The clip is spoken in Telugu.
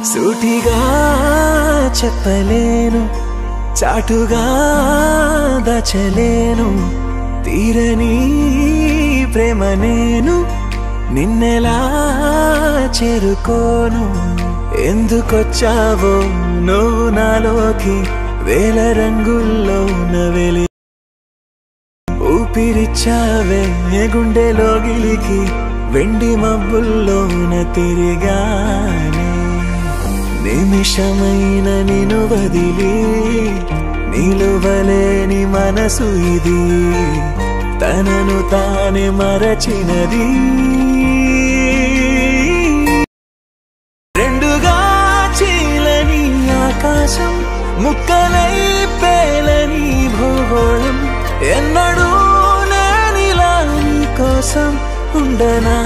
సూటిగా చెప్పలేను, చాటుగా దాచలేను తీరని ప్రేమ నేను నిన్నెలా చేరుకోను. ఎందుకొచ్చావో నువ్వు నాలోకి వేల రంగుల్లో నవెలి ఊపిరిచ్చావే గుండెలో గిలికి వెండి మబ్బుల్లోన తిరిగానే. నిమిషమైన నిన్ను వదిలి నిలువలేని మనసు ఇది, తనను తానే మరచినది. రెండుగా చీలని ఆకాశం, ముక్కలై పేలని భూగోళం, ఎన్నడూ నేనిలా నీ కోసం ఉండనా.